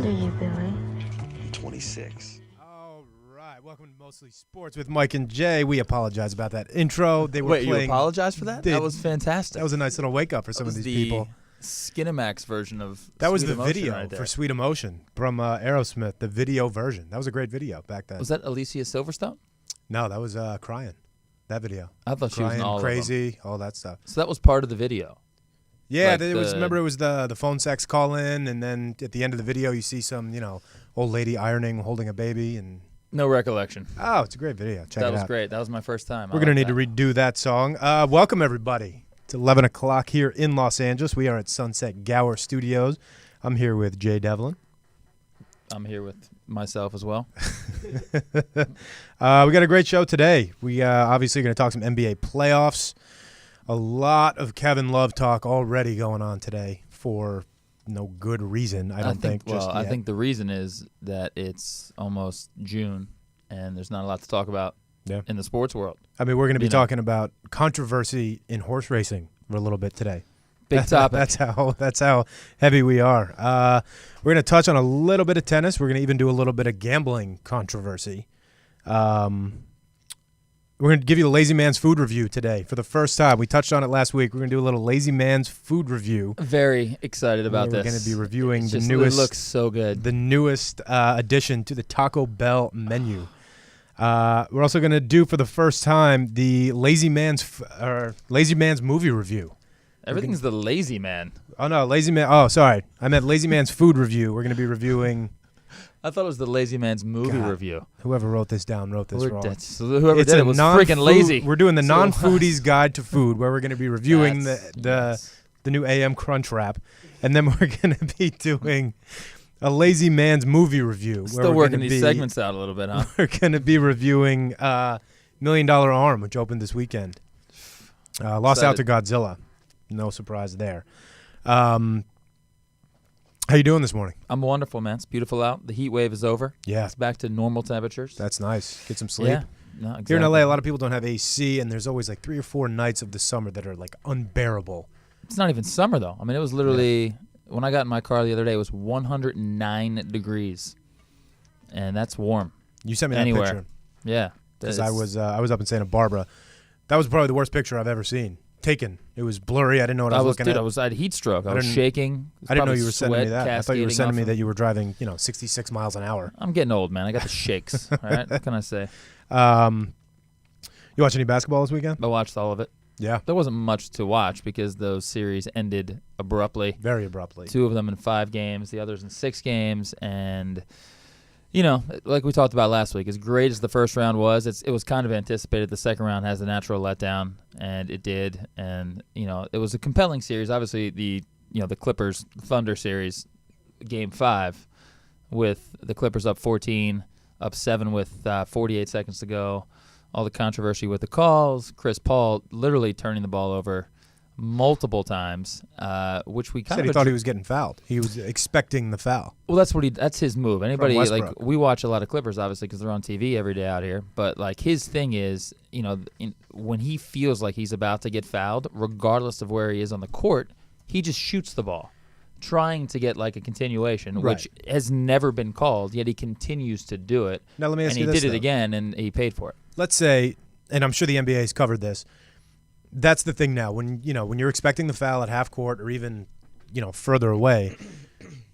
old are you, Billy? I'm 26. All right, welcome to Mostly Sports with Mike and Jay. We apologize about that intro. They were Wait, playing. you apologize for that? That was fantastic. That was a nice little wake up for some of these people. Skinemax version of That was Sweet the Emotion video right there. for Sweet Emotion from Aerosmith, the video version. That was a great video back then. Was that Alicia Silverstone? No, that was Crying. That video. I thought she was Crying, in all Crazy, of them. all that stuff. So that was part of the video. Yeah, Like it was. Remember, it was the phone sex call in, and then at the end of the video, you see some old lady ironing, holding a baby, and No recollection. oh, it's a great video. Check it out. That was great. That was my first time. We're gonna need to redo that song. Welcome everybody. It's 11 o'clock here in Los Angeles. We are at Sunset Gower Studios. I'm here with Jay Devlin. I'm here with myself as well. We got a great show today. We obviously going to talk some NBA playoffs. A lot of Kevin Love talk already going on today for no good reason, I don't think. Well, just I yet. think the reason is that it's almost June, and there's not a lot to talk about in the sports world. I mean, we're going to be talking about controversy in horse racing for a little bit today. Big topic. That's how heavy we are. We're going to touch on a little bit of tennis. We're going to even do a little bit of gambling controversy. We're going to give you the Lazy Man's food review today for the first time. We touched on it last week. We're going to do a little Lazy Man's food review. Very excited about this. We're going to be reviewing It looks so good. The newest addition to the Taco Bell menu. We're also going to do for the first time the Lazy Man's movie review. Everything's the Lazy Man. Oh no, Lazy Man. Oh, sorry, I meant Lazy Man's food review. We're going to be reviewing. I thought it was the Lazy Man's movie review. Whoever wrote this down wrote this wrong. Whoever did it was freaking lazy. We're doing the non-foodie's guide to food, where we're going to be reviewing the new AM Crunch Wrap, and then we're going to be doing a Lazy Man's movie review. Still working these segments out a little bit, huh? We're going to be reviewing $1 Million Arm, which opened this weekend. Lost out to Godzilla. No surprise there. How you doing this morning? I'm wonderful, man. It's beautiful out. The heat wave is over. Yeah. It's back to normal temperatures. That's nice. Get some sleep. Yeah. No, exactly. Here in LA, a lot of people don't have AC, and there's always like 3 or 4 nights of the summer that are like unbearable. It's not even summer, though. I mean, it was literally, when I got in my car the other day, it was 109 degrees. And that's warm. You sent me that picture. Yeah. Because I was up in Santa Barbara. That was probably the worst picture I've ever seen. Taken. It was blurry. I didn't know what I was looking at. I had heat stroke. I was shaking. I didn't know you were sending me that. I thought you were sending me that you were driving, 66 miles an hour. I'm getting old, man. I got the shakes. All right. What can I say? You watch any basketball this weekend? I watched all of it. Yeah. There wasn't much to watch because those series ended abruptly. Very abruptly. 2 of them in 5 games, the others in 6 games, and like we talked about last week, as great as the first round was, it was kind of anticipated. The second round has a natural letdown, and it did. And it was a compelling series. Obviously, the Clippers Thunder series, Game 5, with the Clippers up 14, up 7 with 48 seconds to go. All the controversy with the calls, Chris Paul literally turning the ball over multiple times, which we said he thought he was getting fouled. He was expecting the foul. Well, that's his move. Anybody like we watch a lot of Clippers, obviously, because they're on TV every day out here. But like his thing is, when he feels like he's about to get fouled, regardless of where he is on the court, he just shoots the ball, trying to get like a continuation, which has never been called. Yet he continues to do it. Now let me ask you this: and he did it again, and he paid for it. Let's say, and I'm sure the NBA has covered this. That's the thing now. When you're expecting the foul at half court or even, further away,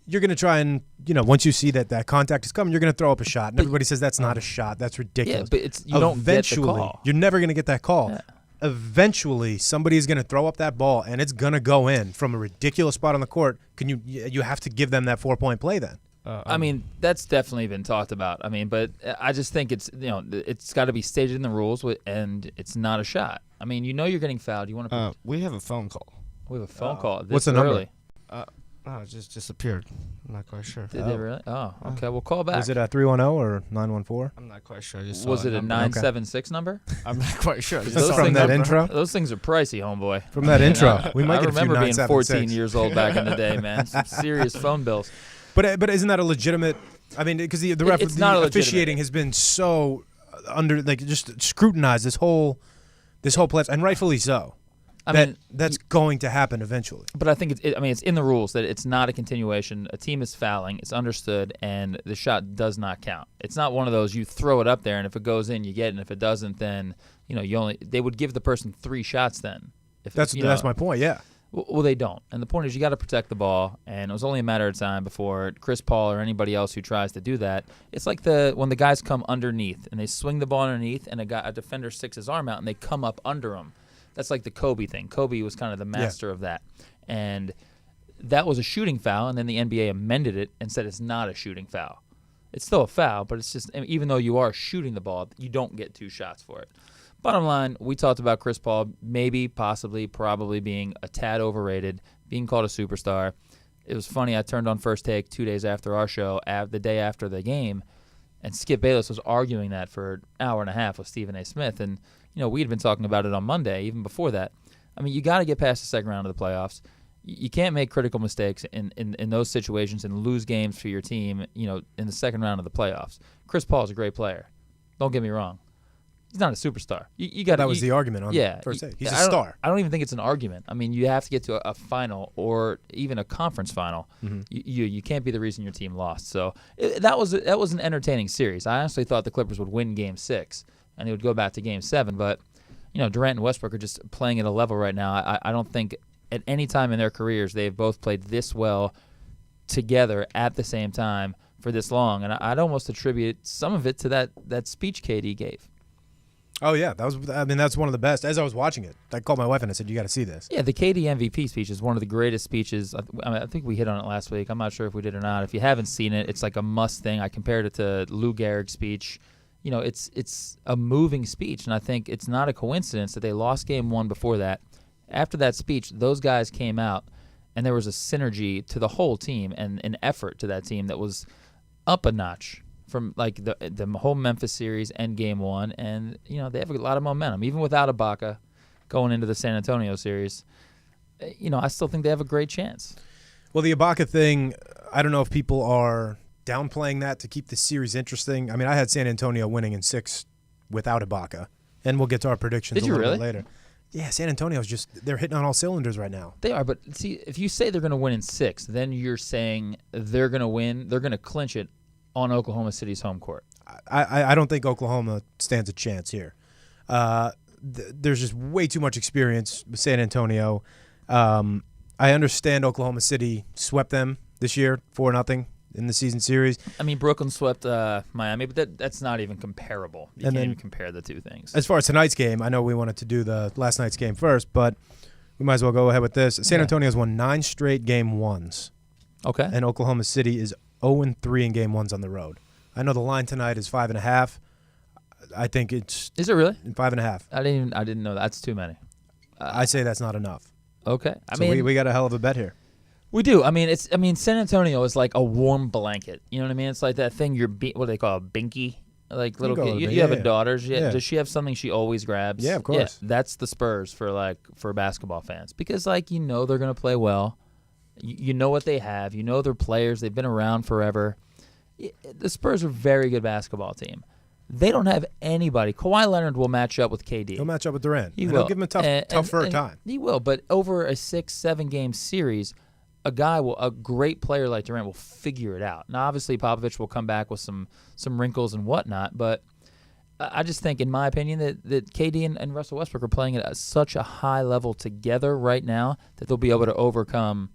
you're going to try and, once you see that contact is coming, you're going to throw up a shot. And everybody says that's not a shot. That's ridiculous. Yeah, but you don't get the call. You're never going to get that call. Yeah. Eventually, somebody is going to throw up that ball, and it's going to go in from a ridiculous spot on the court. You have to give them that 4-point play then. I mean, that's definitely been talked about. I mean, but I just think it's got to be stated in the rules, and it's not a shot. I mean, you're getting fouled. You want to? We have a phone call. We have a phone call. What's the number? It just disappeared. I'm not quite sure. Did it really? Oh, okay. We'll call back. Was it a 310 or 914? I'm not quite sure. Was it a 976 number? I'm not quite sure. From that intro? Those things are pricey, homeboy. From that intro, we might get a few 976. I remember being 14 years old back in the day, man. Some serious phone bills. But isn't that a legitimate? I mean, because the officiating has been so just scrutinized this whole playoffs, and rightfully so. that's going to happen eventually. But I think it's in the rules that it's not a continuation. A team is fouling, it's understood, and the shot does not count. It's not one of those you throw it up there and if it goes in you get it, and if it doesn't then they would give the person 3 shots then. That's my point. Yeah. Well, they don't. And the point is you got to protect the ball, and it was only a matter of time before Chris Paul or anybody else who tries to do that. It's like when the guys come underneath and they swing the ball underneath and a defender sticks his arm out and they come up under him. That's like the Kobe thing. Kobe was kind of the master of that. And that was a shooting foul, and then the NBA amended it and said it's not a shooting foul. It's still a foul, but it's just, even though you are shooting the ball, you don't get 2 shots for it. Bottom line, we talked about Chris Paul maybe, possibly, probably being a tad overrated, being called a superstar. It was funny, I turned on First Take 2 days after our show, the day after the game, and Skip Bayless was arguing that for an hour and a half with Stephen A. Smith. And, we had been talking about it on Monday, even before that. I mean, you got to get past the second round of the playoffs. You can't make critical mistakes in those situations and lose games for your team, in the second round of the playoffs. Chris Paul is a great player. Don't get me wrong. He's not a superstar. You got that was the argument on First Take. He's a star. I don't even think it's an argument. I mean, you have to get to a final or even a conference final. Mm-hmm. You can't be the reason your team lost. So that was an entertaining series. I honestly thought the Clippers would win Game 6 and they would go back to Game 7. But Durant and Westbrook are just playing at a level right now. I don't think at any time in their careers they've both played this well together at the same time for this long. And I'd almost attribute some of it to that speech KD gave. Oh, yeah. That's one of the best. As I was watching it, I called my wife and I said, you got to see this. Yeah, the KD MVP speech is one of the greatest speeches. I think we hit on it last week. I'm not sure if we did or not. If you haven't seen it, it's like a must thing. I compared it to Lou Gehrig's speech. It's a moving speech, and I think it's not a coincidence that they lost Game 1 before that. After that speech, those guys came out, and there was a synergy to the whole team and an effort to that team that was up a notch from like the whole Memphis series and Game 1, and they have a lot of momentum. Even without Ibaka going into the San Antonio series, I still think they have a great chance. Well, the Ibaka thing, I don't know if people are downplaying that to keep the series interesting. I mean, I had San Antonio winning in 6 without Ibaka, and we'll get to our predictions a little bit later. Yeah, San Antonio's they're hitting on all cylinders right now. They are, but see, if you say they're going to win in 6, then you're saying they're going to win, they're going to clinch it on Oklahoma City's home court. I don't think Oklahoma stands a chance here. There's just way too much experience with San Antonio. I understand Oklahoma City swept them this year 4-0 in the season series. I mean, Brooklyn swept Miami, but that's not even comparable. You can't even compare the two things. As far as tonight's game, I know we wanted to do the last night's game first, but we might as well go ahead with this. San Antonio's won 9 straight Game 1s. Okay. And Oklahoma City is 0-3 in Game 1s on the road. I know the line tonight is 5.5. I think it's... Is it really? 5.5. I didn't know that. That's too many. I say that's not not Okay. We got a hell of a bet here. We do. I mean, San Antonio is like a warm blanket. You know what I mean? It's like that thing what do they call a binky? Like little kid. You have a daughter. Does she have something she always grabs? Yeah, of course. Yeah, that's the Spurs for basketball fans, because they're going to play well. You know what they have. You know their players. They've been around forever. The Spurs are a very good basketball team. They don't have anybody. Kawhi Leonard will match up with KD. He'll match up with Durant. He'll give him a tougher time. He will, but over a 6-7 game series, a great player like Durant will figure it out. Now, obviously, Popovich will come back with some wrinkles and whatnot, but I just think, in my opinion, that KD and Russell Westbrook are playing at such a high level together right now that they'll be able to overcome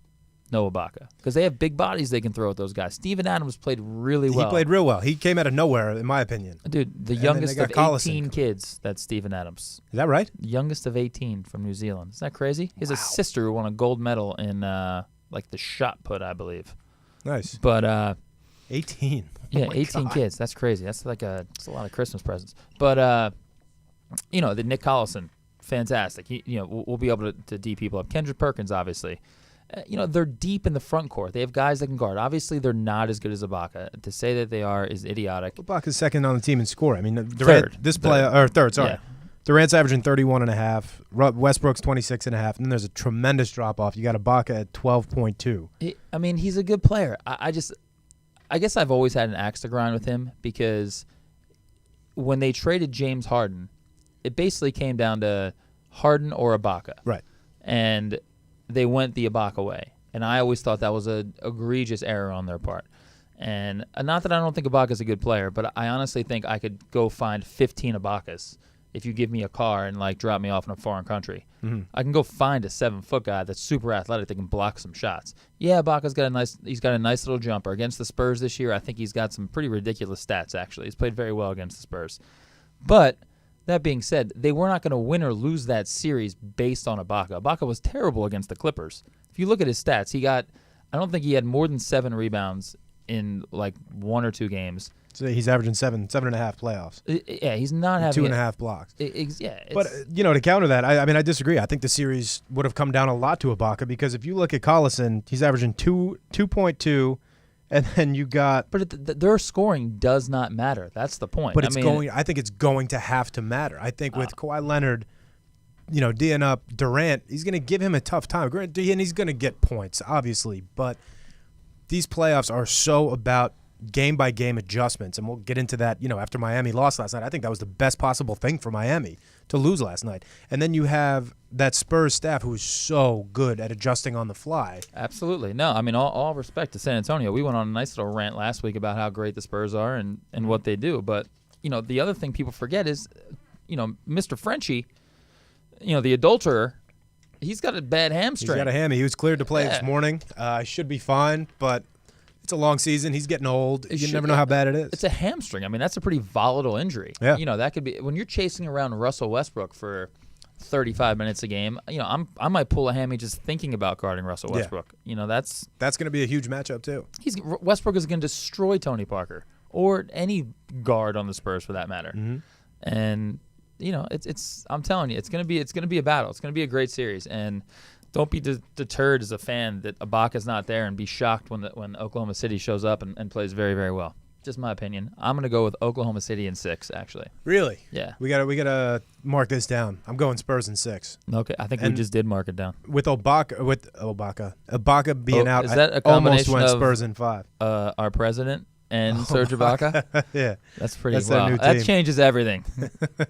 Noah Ibaka, because they have big bodies they can throw at those guys. Steven Adams played really well. He played real well. He came out of nowhere, in my opinion. Dude, the youngest of 18 kids, that's Steven Adams. Is that right? The youngest of 18 from New Zealand. Isn't that crazy? He has a sister who won a gold medal in the shot put, I believe. Nice. But 18. Yeah, 18 kids. That's crazy. That's that's a lot of Christmas presents. But the Nick Collison, fantastic. We'll be able to D people up. Kendrick Perkins, obviously. They're deep in the front court. They have guys that can guard. Obviously, they're not as good as Ibaka. To say that they are is idiotic. Ibaka's second on the team in score. I mean, third. Third. Sorry. Yeah. Durant's averaging 31.5. Westbrook's 26.5. And then there's a tremendous drop off. You got Ibaka at 12.2. He's a good player. I guess I've always had an axe to grind with him, because when they traded James Harden, it basically came down to Harden or Ibaka. Right. and they went the Ibaka way. And I always thought that was an egregious error on their part. And not that I don't think Ibaka's a good player, but I honestly think I could go find 15 Ibakas if you give me a car and like drop me off in a foreign country. Mm-hmm. I can go find a 7-foot guy that's super athletic that can block some shots. Yeah, Ibaka's got a nice little jumper. Against the Spurs this year, I think he's got some pretty ridiculous stats, actually. He's played very well against the Spurs. But that being said, they were not going to win or lose that series based on Ibaka. Ibaka was terrible against the Clippers. If you look at his stats, I don't think he had more than 7 rebounds in like 1 or 2 games. So he's averaging 7.5 playoffs. Yeah, he's not having 2.5 blocks. But to counter that, I disagree. I think the series would have come down a lot to Ibaka because if you look at Collison, he's averaging 2.2, and then you got. But their scoring does not matter. That's the point. But I think it's going to have to matter. I think with Kawhi Leonard, D'ing up Durant, he's going to give him a tough time. And he's going to get points, obviously, but these playoffs are so about game-by-game adjustments, and we'll get into that, after Miami lost last night. I think that was the best possible thing for Miami to lose last night. And then you have that Spurs staff who is so good at adjusting on the fly. Absolutely. No, all respect to San Antonio. We went on a nice little rant last week about how great the Spurs are and what they do. But, the other thing people forget is, Mr. Frenchie, the adulterer, he's got a bad hamstring. He's got a hammy. He was cleared to play this morning. Should be fine, but it's a long season. He's getting old. You never know how bad it is. It's a hamstring. That's a pretty volatile injury. Yeah. That could be when you're chasing around Russell Westbrook for 35 minutes a game. I might pull a hammy just thinking about guarding Russell Westbrook. That's going to be a huge matchup too. Westbrook is going to destroy Tony Parker or any guard on the Spurs for that matter. Mm-hmm. And it's I'm telling you, it's going to be a battle. It's going to be a great series, and don't be deterred as a fan that Ibaka's not there, and be shocked when Oklahoma City shows up and plays very, very well. Just my opinion. I'm going to go with Oklahoma City in 6, actually. Really? Yeah. We gotta mark this down. I'm going Spurs in 6. Okay, I think we just did mark it down. With Ibaka being out, is that a almost combination went of Spurs in 5. Our president and Serge Ibaka? Yeah. That's pretty That's wow. their new That team. changes everything.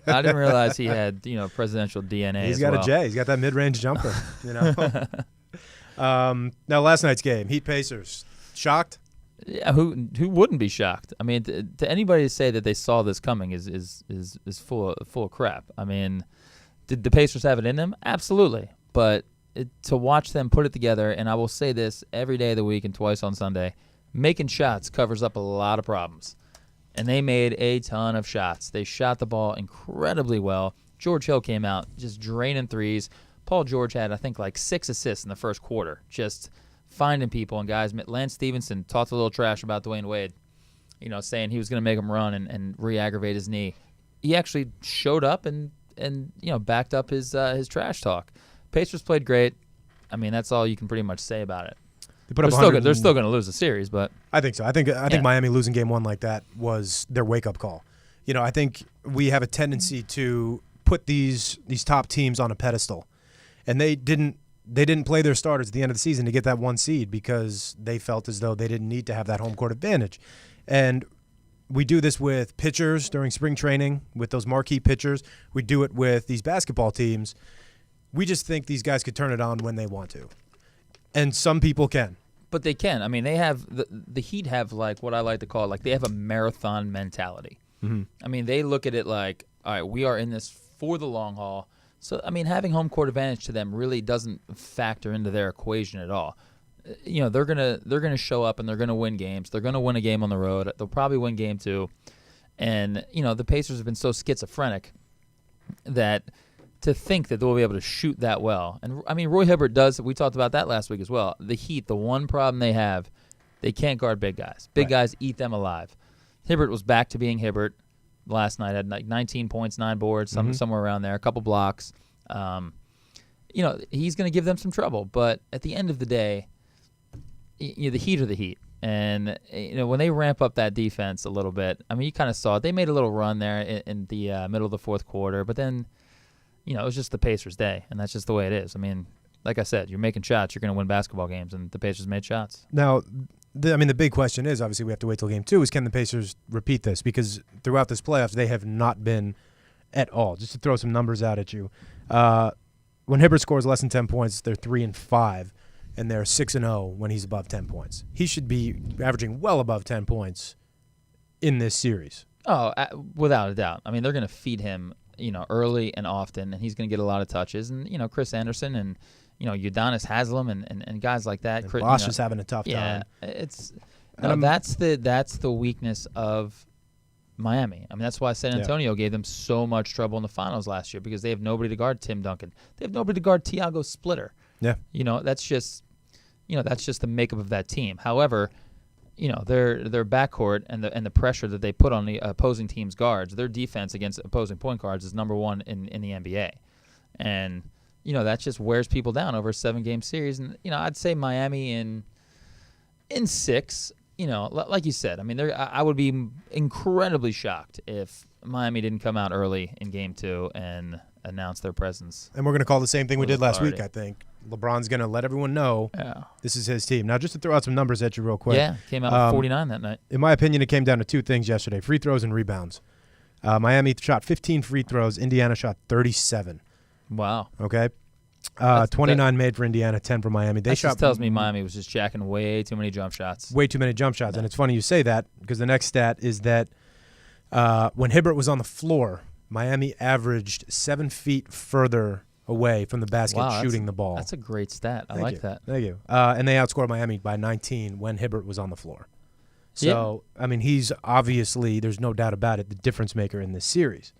I didn't realize he had, presidential DNA He's as got well. a J. He's got that mid-range jumper, Now, last night's game, Heat-Pacers. Shocked? Yeah, who wouldn't be shocked? To anybody to say that they saw this coming is full of crap. Did the Pacers have it in them? Absolutely. But to watch them put it together, and I will say this every day of the week and twice on Sunday, making shots covers up a lot of problems. And they made a ton of shots. They shot the ball incredibly well. George Hill came out just draining threes. Paul George had, I think, like 6 assists in the first quarter, just finding people and guys. Lance Stevenson talked a little trash about Dwayne Wade, saying he was going to make him run and re-aggravate his knee. He actually showed up and backed up his trash talk. Pacers played great. That's all you can pretty much say about it. They're still going to lose the series, but I think so. I think Miami losing game 1 like that was their wake-up call. I think we have a tendency to put these top teams on a pedestal, and they didn't play their starters at the end of the season to get that 1 seed because they felt as though they didn't need to have that home court advantage. And we do this with pitchers during spring training, with those marquee pitchers. We do it with these basketball teams. We just think these guys could turn it on when they want to. And some people can. But they can. They have the Heat have like what I like to call they have a marathon mentality. Mm-hmm. They look at it like, all right, we are in this for the long haul. So having home court advantage to them really doesn't factor into their equation at all. They're gonna show up and they're gonna win games. They're gonna win a game on the road. They'll probably win game 2. And the Pacers have been so schizophrenic that to think that they'll be able to shoot that well. And Roy Hibbert does. We talked about that last week as well. The Heat, the one problem they have, they can't guard big guys. Big guys eat them alive. Hibbert was back to being Hibbert last night. Had 19 points, 9 boards, somewhere around there, a couple blocks. He's going to give them some trouble. But at the end of the day, the Heat are the Heat. And, when they ramp up that defense a little bit, you kind of saw it. They made a little run there in the middle of the fourth quarter. But then, it was just the Pacers' day. And that's just the way it is. Like I said, you're making shots, you're going to win basketball games. And the Pacers made shots. Now, the big question is, obviously we have to wait till game 2, is can the Pacers repeat this? Because throughout this playoffs, they have not been at all. Just to throw some numbers out at you. when Hibbert scores less than 10 points, they're 3-5, and they're 6-0 when he's above 10 points. He should be averaging well above 10 points in this series. Oh, without a doubt. I mean, they're going to feed him, early and often, and he's going to get a lot of touches. And Chris Anderson and Udonis Haslem and guys like that. And Bosch is having a tough yeah, time. that's the weakness of Miami. I mean, that's why San Antonio gave them so much trouble in the finals last year, because they have nobody to guard Tim Duncan. They have nobody to guard Tiago Splitter. Yeah. That's just the makeup of that team. However, their backcourt and the pressure that they put on the opposing team's guards, their defense against opposing point guards is number one in the NBA. And, that just wears people down over a 7-game series. And, I'd say Miami in 6. Like you said, I mean, I would be incredibly shocked if Miami didn't come out early in Game 2 and announce their presence. And we're going to call the same thing we did last week, I think. LeBron's going to let everyone know this is his team. Now, just to throw out some numbers at you real quick. Yeah, came out 49 that night. In my opinion, it came down to 2 things yesterday, free throws and rebounds. Miami shot 15 free throws. Indiana shot 37. Wow. Okay? 29 made for Indiana, 10 for Miami. That just tells me Miami was just jacking way too many jump shots. Way too many jump shots. And it's funny you say that, because the next stat is that when Hibbert was on the floor, Miami averaged 7 feet further away from the basket shooting the ball. That's a great stat. I like that. Thank you. And they outscored Miami by 19 when Hibbert was on the floor. So, I mean, he's obviously, there's no doubt about it, the difference maker in this series.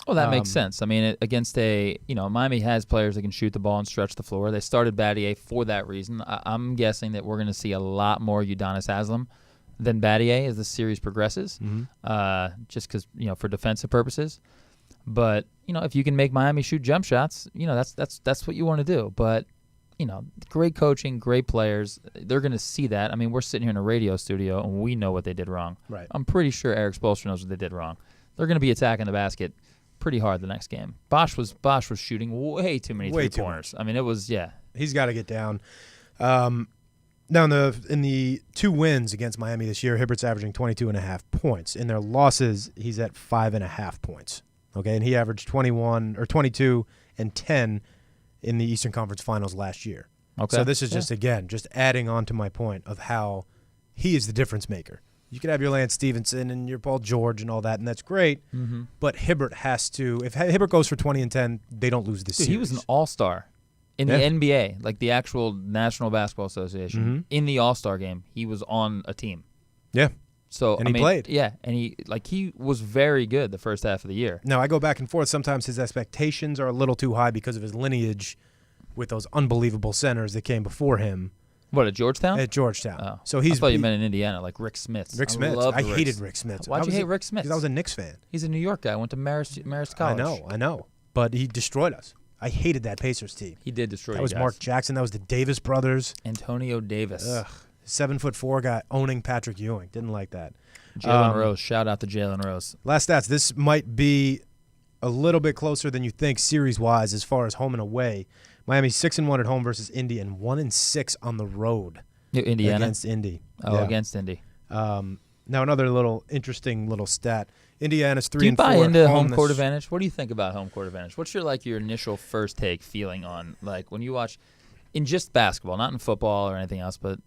Well, that makes sense. I mean, against Miami has players that can shoot the ball and stretch the floor. They started Battier for that reason. I'm guessing that we're going to see a lot more Udonis Haslem than Battier as the series progresses, just because, for defensive purposes. But, if you can make Miami shoot jump shots, that's what you want to do. But, great coaching, great players. They're going to see that. I mean, we're sitting here in a radio studio, and we know what they did wrong. Right. I'm pretty sure Eric Spoelstra knows what they did wrong. They're going to be attacking the basket pretty hard the next game. Bosch was shooting way too many three-pointers. I mean, it was, He's got to get down. Now, in the 2 wins against Miami this year, Hibbert's averaging 22.5 points. In their losses, he's at 5.5 points. Okay, and he averaged 22 and 10 in the Eastern Conference Finals last year. Okay. So this is just adding on to my point of how he is the difference maker. You could have your Lance Stevenson and your Paul George and all that, and that's great. Mm-hmm. But Hibbert has to. If Hibbert goes for 20 and 10, they don't lose this series. He was an all-star in the NBA, like the actual National Basketball Association. Mm-hmm. In the All-Star game, he was on a team. Yeah. So he played. Yeah, and he was very good the first half of the year. Now, I go back and forth. Sometimes his expectations are a little too high because of his lineage with those unbelievable centers that came before him. What, at Georgetown? At Georgetown. Oh. So I thought you meant in Indiana, like Rick Smith. Rick Smith. I hated Rick Smith. Why'd you hate Rick Smith? Because I was a Knicks fan. He's a New York guy. Went to Marist College. I know. But he destroyed us. I hated that Pacers team. He did destroy That was Mark Jackson. That was the Davis brothers. Antonio Davis. Ugh. 7'4" guy owning Patrick Ewing. Didn't like that. Jalen Rose. Shout out to Jalen Rose. Last stats. This might be a little bit closer than you think series-wise as far as home and away. Miami's 6-1 at home versus Indy and 1-6 on the road. Indiana? Against Indy. Oh, against Indy. Now, another little interesting little stat. Indiana's 3-4. Do you buy into home court advantage? What do you think about home court advantage? What's your initial first take feeling on, when you watch in just basketball, not in football or anything else, but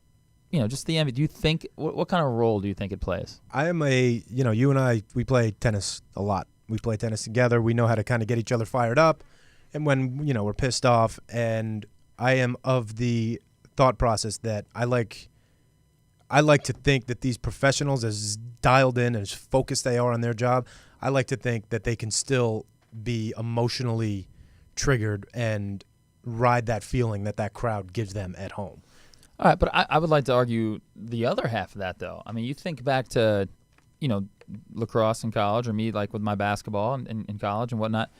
just the NBA? Do you think what kind of role do you think it plays? I am you and I, we play tennis a lot. We play tennis together. We know how to kind of get each other fired up, and when we're pissed off. And I am of the thought process that I like to think that these professionals, as dialed in and as focused they are on their job, I like to think that they can still be emotionally triggered and ride that feeling that crowd gives them at home. All right, but I would like to argue the other half of that, though. I mean, you think back to, lacrosse in college, or me, with my basketball in college and whatnot.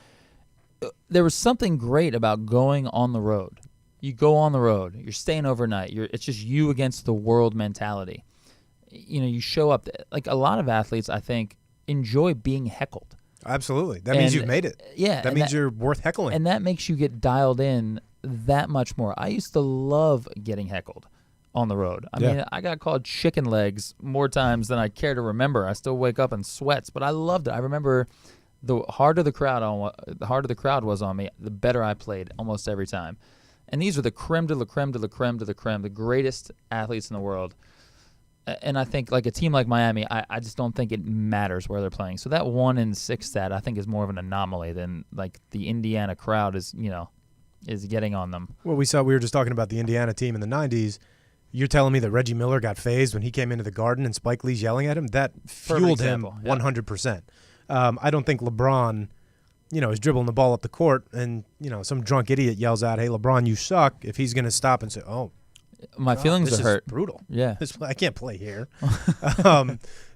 There was something great about going on the road. You go on the road. You're staying overnight. It's just you against the world mentality. You show up. A lot of athletes, I think, enjoy being heckled. Absolutely. That means you've made it. Yeah. That means you're worth heckling. And that makes you get dialed in that much more. I used to love getting heckled on the road. I mean, I got called chicken legs more times than I care to remember. I still wake up in sweats, but I loved it. I remember the harder the crowd was on me, the better I played almost every time. And these are the creme de la creme de la creme de la creme, the greatest athletes in the world. And I think like a team like Miami, I just don't think it matters where they're playing. So that 1-6 stat I think is more of an anomaly than like the Indiana crowd is getting on them. Well, we were just talking about the Indiana team in the 90s. You're telling me that Reggie Miller got phased when he came into the Garden and Spike Lee's yelling at him? That fueled him 100%. I don't think LeBron, is dribbling the ball up the court and, some drunk idiot yells out, "Hey, LeBron, you suck," if he's going to stop and say, "Oh, my feelings this are hurt." Is brutal. Yeah. I can't play here.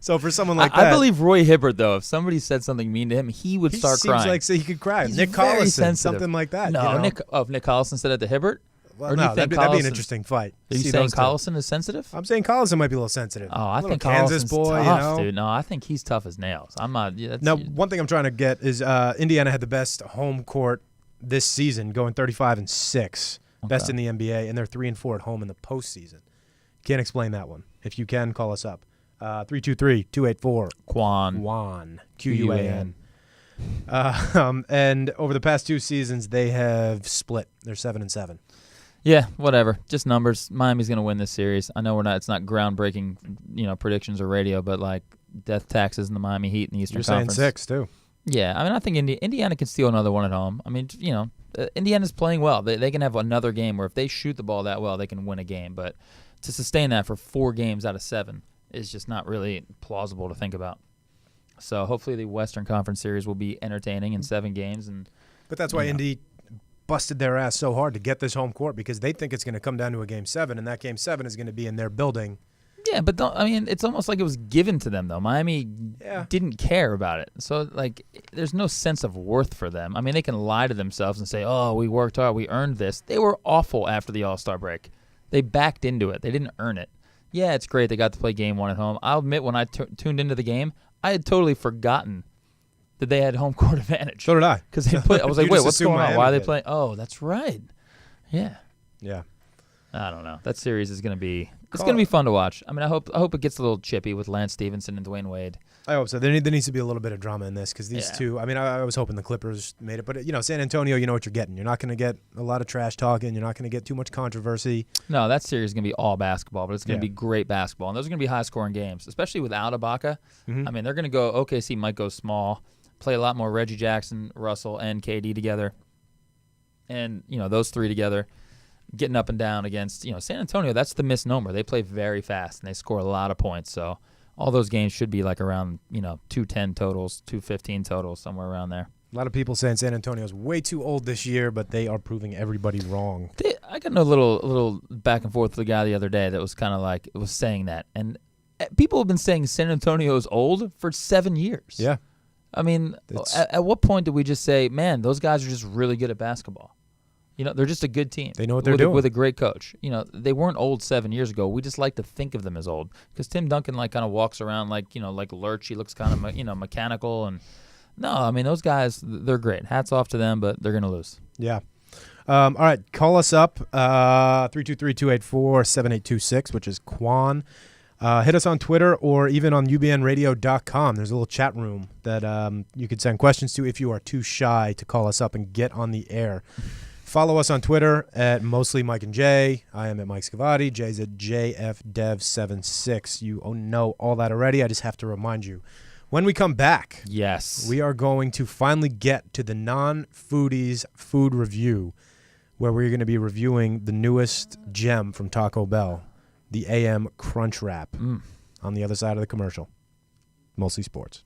So for someone like that. I believe Roy Hibbert, though, if somebody said something mean to him, he would start crying. Seems like so he could cry. He's Nick very Collison, sensitive. something like that. No, Nick Collison said it to Hibbert? Well, or do you no, think that'd be an Collison- interesting fight. Are you See saying those two. Collison is sensitive? I'm saying Collison might be a little sensitive. Oh, I Little think Kansas Collison's boy, tough, dude. No, I think he's tough as nails. I'm not. Yeah, Now, one thing I'm trying to get is Indiana had the best home court this season, going 35-6, best in the NBA, and they're 3-4 at home in the postseason. Can't explain that one. If you can, call us up. 323-284 Quan. QUAN. And over the past 2 seasons, they have split. They're 7-7. Yeah, whatever. Just numbers. Miami's going to win this series. I know it's not groundbreaking, predictions or radio, but like death taxes in the Miami Heat in the Eastern Conference. You're saying 6 too. Yeah, I mean, I think Indiana can steal another one at home. I mean, Indiana's playing well. They can have another game where if they shoot the ball that well, they can win a game. But to sustain that for 4 games out of 7 is just not really plausible to think about. So hopefully the Western Conference Series will be entertaining in 7 games. But that's why Indy busted their ass so hard to get this home court, because they think it's going to come down to a Game 7, and that Game 7 is going to be in their building. Yeah, but it's almost like it was given to them, though. Miami didn't care about it. So, there's no sense of worth for them. I mean, they can lie to themselves and say, "Oh, we worked hard, we earned this." They were awful after the All-Star break. They backed into it. They didn't earn it. Yeah, it's great they got to play Game 1 at home. I'll admit, when I tuned into the game, I had totally forgotten that they had home court advantage. So did I. Because I was like, wait, what's going on? Miami Why are they did. playing? Oh, that's right. Yeah. Yeah. I don't know. That series is going to be fun to watch. I mean, I hope it gets a little chippy with Lance Stevenson and Dwayne Wade. I hope so. There needs to be a little bit of drama in this, because these two, I mean, I was hoping the Clippers made it. But, San Antonio, you know what you're getting. You're not going to get a lot of trash talking. You're not going to get too much controversy. No, that series is going to be all basketball, but it's going to be great basketball. And those are going to be high-scoring games, especially without Ibaka. Mm-hmm. I mean, they're going to go OKC might go small, play a lot more Reggie Jackson, Russell, and KD together. And, those 3 together. Getting up and down against, San Antonio, that's the misnomer. They play very fast, and they score a lot of points. So all those games should be like around, 210 totals, 215 totals, somewhere around there. A lot of people saying San Antonio is way too old this year, but they are proving everybody wrong. I got in a little back and forth with a guy the other day that was kind of like, was saying that. And people have been saying San Antonio is old for 7 years. Yeah. I mean, at what point did we just say, man, those guys are just really good at basketball? They're just a good team. They know what they're doing. With a great coach. They weren't old 7 years ago. We just like to think of them as old. Because Tim Duncan, kind of walks around like Lurch. He looks kind of, mechanical. And no, I mean, those guys, they're great. Hats off to them, but they're going to lose. Yeah. All right. Call us up, 323-284-7826, which is Quan. Hit us on Twitter or even on ubnradio.com. There's a little chat room that you could send questions to if you are too shy to call us up and get on the air. Follow us on Twitter at Mostly Mike and Jay. I am at Mike Scavati. Jay's at JFDev76. You know all that already. I just have to remind you. When we come back, yes, we are going to finally get to the non-foodies food review, where we're going to be reviewing the newest gem from Taco Bell, the AM Crunch Wrap, on the other side of the commercial. Mostly Sports.